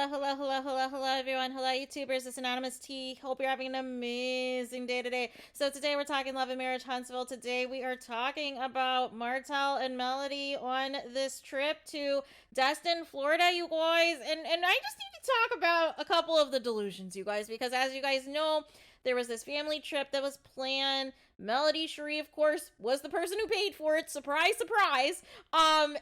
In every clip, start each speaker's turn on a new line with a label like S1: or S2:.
S1: Hello, everyone. Hello, YouTubers. It's Anonymous T. Hope you're having an amazing day today. So today we're talking love and marriage Huntsville. Today we are talking about Martell and Melody on this trip to Destin, Florida, you guys. And I just need to talk about a couple of the delusions, you guys, because as you guys know, there was this family trip that was planned. Melody Shari, of course, was the person who paid for it. Surprise, surprise. And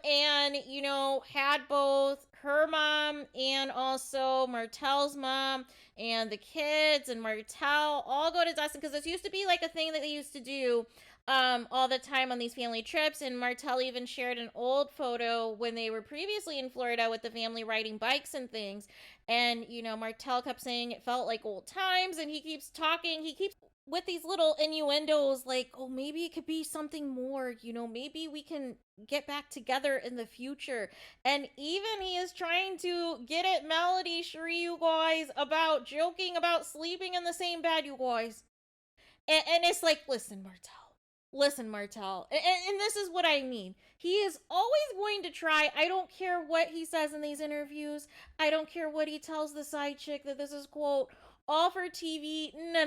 S1: had both her mom and also Martell's mom and the kids and Martell all go to Destin because this used to be like a thing that they used to do all the time on these family trips. And Martell even shared an old photo when they were previously in Florida with the family riding bikes and things. And Martell kept saying it felt like old times, and he keeps with these little innuendos like, oh, maybe it could be something more, maybe we can get back together in the future. And even he is trying to get at Melody Shari, you guys, about joking about sleeping in the same bed, you guys. And it's like, listen, Martell. And this is what I mean. He is always going to try. I don't care what he says in these interviews. I don't care what he tells the side chick that this is, quote, all for TV. No.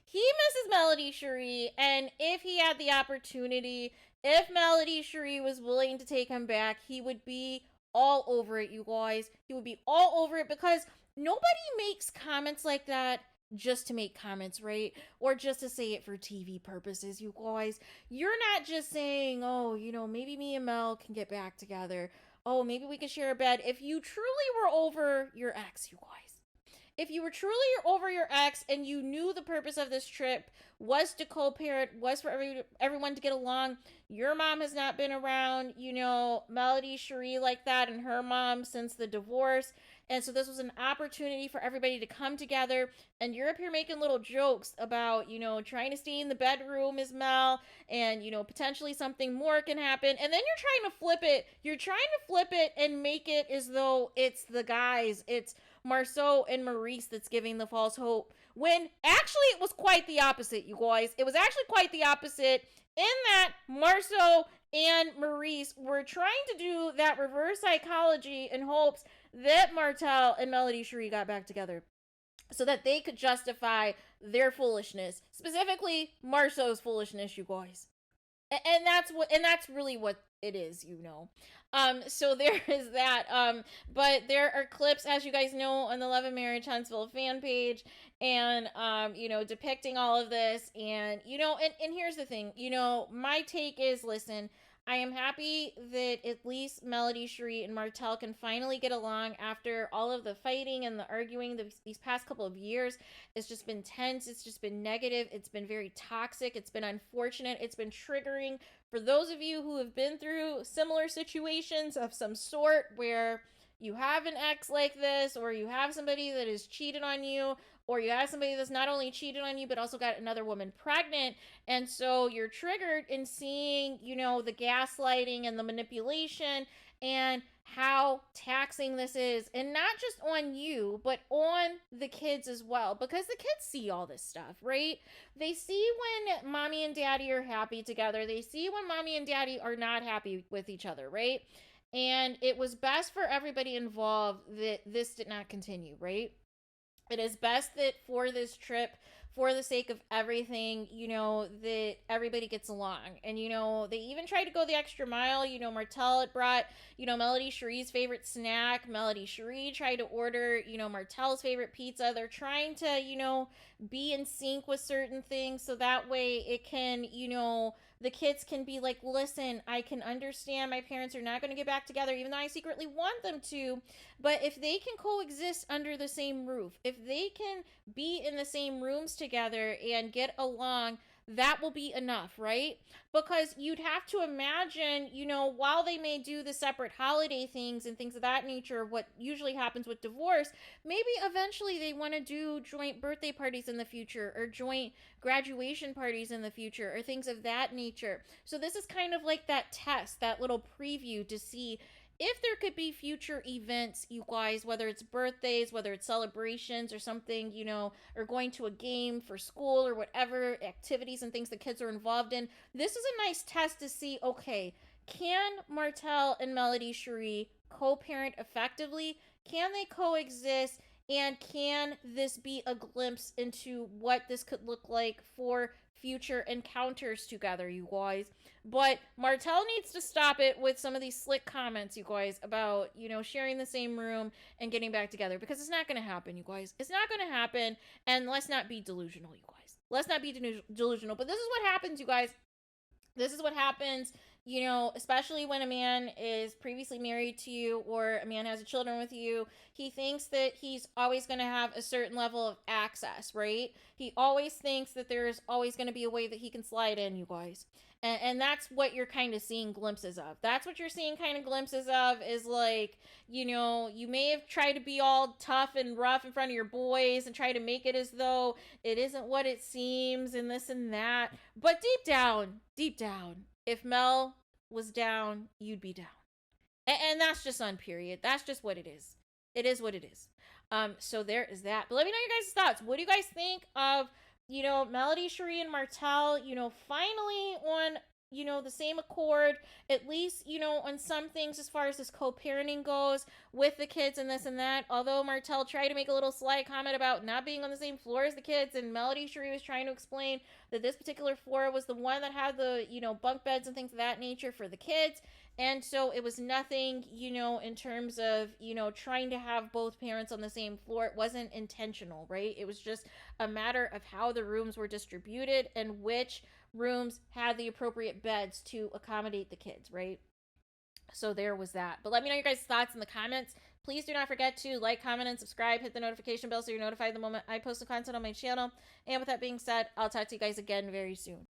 S1: He misses Melody Shari, and if he had the opportunity, if Melody Shari was willing to take him back, he would be all over it, you guys. He would be all over it because nobody makes comments like that just to make comments, right? Or just to say it for TV purposes, you guys. You're not just saying, oh, maybe me and Mel can get back together. Oh, maybe we can share a bed. If you truly were over your ex, you guys. If you were truly over your ex and you knew the purpose of this trip was to co-parent, was for everyone to get along, your mom has not been around, Melody Shari like that and her mom since the divorce. And so this was an opportunity for everybody to come together. And you're up here making little jokes about, trying to stay in the bedroom as Mel and, potentially something more can happen. And then you're trying to flip it. You're trying to flip it and make it as though it's the guys. It's Marceau and Maurice that's giving the false hope, when actually it was quite the opposite, you guys. It was actually quite the opposite, in that Marceau and Maurice were trying to do that reverse psychology in hopes that Martell and Melody Shari got back together so that they could justify their foolishness, specifically Marceau's foolishness, you guys. And that's really what it is, so there is that. But there are clips, as you guys know, on the Love and Marriage Huntsville fan page, and depicting all of this. And and here's the thing, my take is, listen, I am happy that at least Melody Shari and Martell can finally get along after all of the fighting and the arguing these past couple of years. It's just been tense. It's just been negative. It's been very toxic. It's been unfortunate. It's been triggering for those of you who have been through similar situations of some sort, where you have an ex like this, or you have somebody that has cheated on you, or you have somebody that's not only cheated on you but also got another woman pregnant, and so you're triggered in seeing the gaslighting and the manipulation and how taxing this is, and not just on you but on the kids as well, because the kids see all this stuff, right? They see when mommy and daddy are happy together. They see when mommy and daddy are not happy with each other, right? And it was best for everybody involved that this did not continue, right? It is best that for this trip, for the sake of everything, that everybody gets along. And, they even tried to go the extra mile. Martell had brought, Melody Shari's favorite snack. Melody Shari tried to order, Martell's favorite pizza. They're trying to, be in sync with certain things so that way it can, the kids can be like, listen, I can understand my parents are not going to get back together, even though I secretly want them to. But if they can coexist under the same roof, if they can be in the same rooms together and get along, that will be enough, right? Because you'd have to imagine, while they may do the separate holiday things and things of that nature, what usually happens with divorce, maybe eventually they want to do joint birthday parties in the future, or joint graduation parties in the future, or things of that nature. So this is kind of like that test, that little preview to see if there could be future events, you guys, whether it's birthdays, whether it's celebrations or something, or going to a game for school or whatever activities and things the kids are involved in. This is a nice test to see, okay, Can Martell and Melody Shari co-parent effectively? Can they coexist? And can this be a glimpse into what this could look like for future encounters together, you guys? But Martell needs to stop it with some of these slick comments, you guys, about, sharing the same room and getting back together, because it's not going to happen, you guys. It's not going to happen. And let's not be delusional, you guys. Let's not be delusional. But this is what happens, you guys. This is what happens, especially when a man is previously married to you, or a man has children with you. He thinks that he's always going to have a certain level of access, right? He always thinks that there's always going to be a way that he can slide in, you guys. And that's what you're kind of seeing glimpses of. That's what you're seeing kind of glimpses of, is like, you may have tried to be all tough and rough in front of your boys and try to make it as though it isn't what it seems and this and that. But deep down, if Mel was down, you'd be down. And that's just on period. That's just what it is. It is what it is. So there is that. But let me know your guys' thoughts. What do you guys think of, Melody, Shari, and Martell, finally on, the same accord, at least, on some things as far as this co-parenting goes with the kids and this and that. Although Martell tried to make a little sly comment about not being on the same floor as the kids, and Melody Shari was trying to explain that this particular floor was the one that had the, bunk beds and things of that nature for the kids. And so it was nothing, in terms of, trying to have both parents on the same floor. It wasn't intentional, right? It was just a matter of how the rooms were distributed and which rooms had the appropriate beds to accommodate the kids, right? So there was that. But let me know your guys' thoughts in the comments. Please do not forget to like, comment, and subscribe. Hit the notification bell so you're notified the moment I post the content on my channel. And with that being said, I'll talk to you guys again very soon.